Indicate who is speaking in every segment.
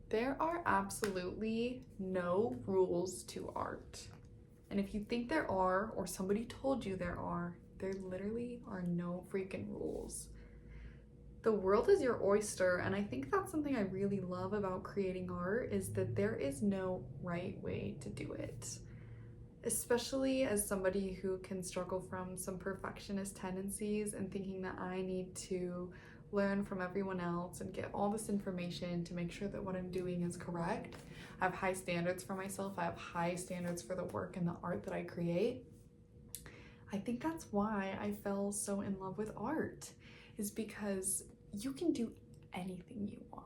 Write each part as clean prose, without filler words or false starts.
Speaker 1: There are absolutely no rules to art. And if you think there are, or somebody told you there literally are no freaking rules. The world is your oyster, and I think that's something I really love about creating art, is that there is no right way to do it. Especially as somebody who can struggle from some perfectionist tendencies and thinking that I need to learn from everyone else and get all this information to make sure that what I'm doing is correct. I have high standards for myself. I have high standards for the work and the art that I create. I think that's why I fell so in love with art, is because you can do anything you want.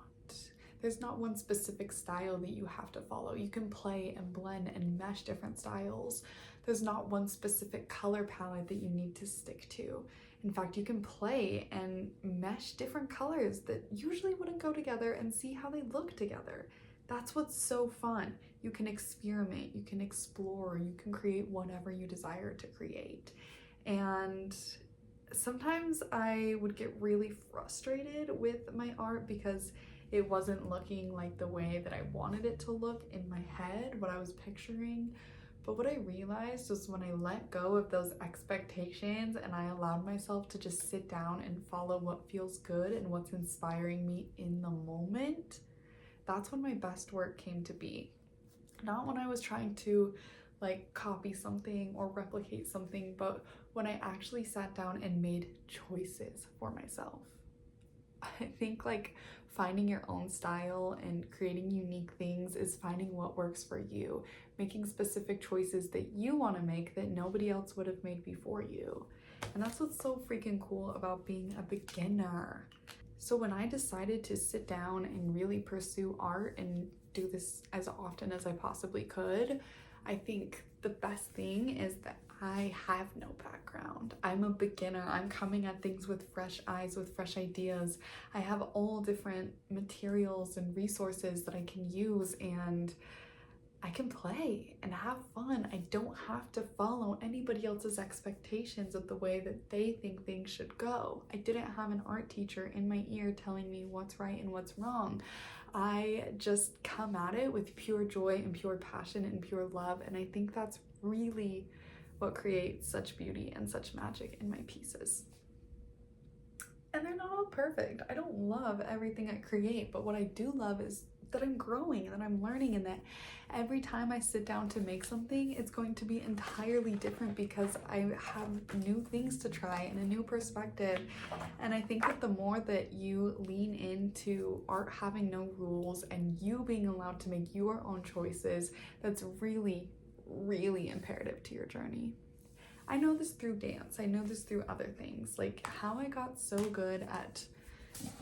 Speaker 1: There's not one specific style that you have to follow. You can play and blend and mesh different styles. There's not one specific color palette that you need to stick to. In fact, you can play and mesh different colors that usually wouldn't go together and see how they look together. That's what's so fun. You can experiment, you can explore, you can create whatever you desire to create. And sometimes I would get really frustrated with my art because it wasn't looking like the way that I wanted it to look in my head, what I was picturing. But what I realized was when I let go of those expectations and I allowed myself to just sit down and follow what feels good and what's inspiring me in the moment, that's when my best work came to be. Not when I was trying to like copy something or replicate something, but when I actually sat down and made choices for myself. I think like finding your own style and creating unique things is finding what works for you, making specific choices that you want to make that nobody else would have made before you. And that's what's so freaking cool about being a beginner. So when I decided to sit down and really pursue art and do this as often as I possibly could, I think the best thing is that I have no background. I'm a beginner. I'm coming at things with fresh eyes, with fresh ideas. I have all different materials and resources that I can use, and I can play and have fun. I don't have to follow anybody else's expectations of the way that they think things should go. I didn't have an art teacher in my ear telling me what's right and what's wrong. I just come at it with pure joy and pure passion and pure love, and I think that's really what creates such beauty and such magic in my pieces. And they're not all perfect. I don't love everything I create, but what I do love is that I'm growing and that I'm learning, and that every time I sit down to make something, it's going to be entirely different because I have new things to try and a new perspective. And I think that the more that you lean into art having no rules and you being allowed to make your own choices, that's really, really imperative to your journey. I know this through dance. I know this through other things. Like how I got so good at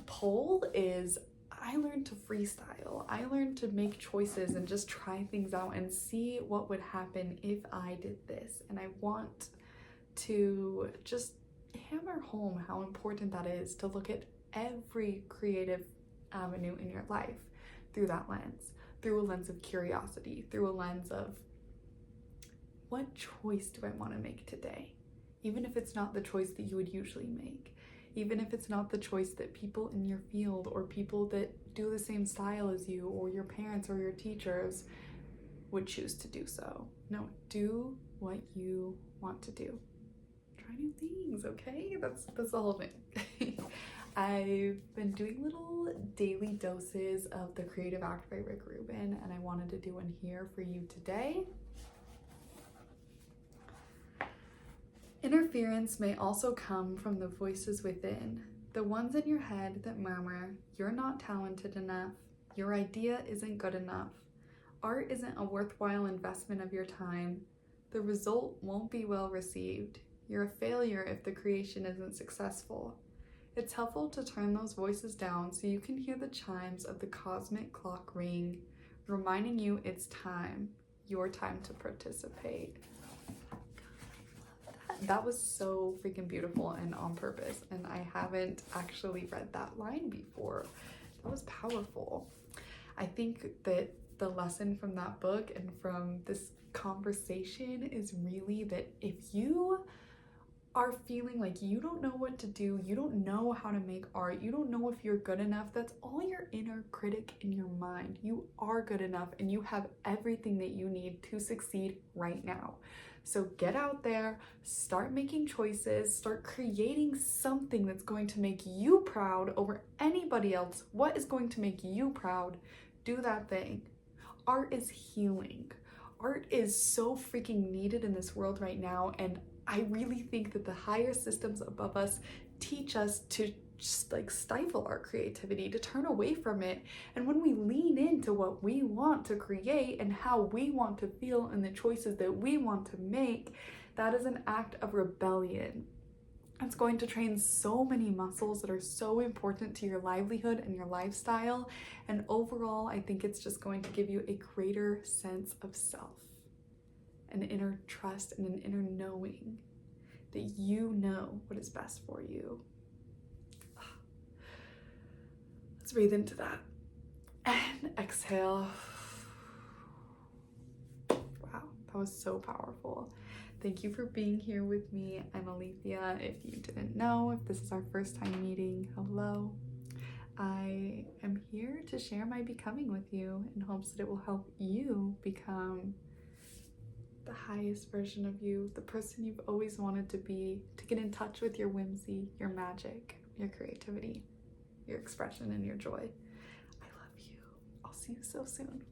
Speaker 1: pole is I learned to freestyle. I learned to make choices and just try things out and see what would happen if I did this. And I want to just hammer home how important that is, to look at every creative avenue in your life through that lens, through a lens of curiosity, through a lens of what choice do I want to make today? Even if it's not the choice that you would usually make. Even if it's not the choice that people in your field or people that do the same style as you or your parents or your teachers would choose to do so. No, do what you want to do. Try new things, okay? That's the whole thing. I've been doing little daily doses of The Creative Act by Rick Rubin, and I wanted to do one here for you today. Interference may also come from the voices within, the ones in your head that murmur, you're not talented enough, your idea isn't good enough, art isn't a worthwhile investment of your time, the result won't be well received, you're a failure if the creation isn't successful. It's helpful to turn those voices down so you can hear the chimes of the cosmic clock ring, reminding you it's time, your time to participate. That was so freaking beautiful and on purpose, and I haven't actually read that line before. That was powerful. I think that the lesson from that book and from this conversation is really that if you are feeling like you don't know what to do, you don't know how to make art, you don't know if you're good enough, that's all your inner critic in your mind. You are good enough and you have everything that you need to succeed right now. So get out there, start making choices, start creating something that's going to make you proud over anybody else. What is going to make you proud? Do that thing. Art is healing. Art is so freaking needed in this world right now, and I really think that the higher systems above us teach us to just like stifle our creativity, to turn away from it. And when we lean into what we want to create and how we want to feel and the choices that we want to make, that is an act of rebellion. It's going to train so many muscles that are so important to your livelihood and your lifestyle. And overall, I think it's just going to give you a greater sense of self, an inner trust and an inner knowing that you know what is best for you. Let's breathe into that and exhale. Wow, that was so powerful. Thank you for being here with me. I'm Alethea. If you didn't know, if this is our first time meeting, hello. I am here to share my becoming with you in hopes that it will help you become the highest version of you, the person you've always wanted to be, to get in touch with your whimsy, your magic, your creativity, your expression, and your joy. I love you. I'll see you so soon.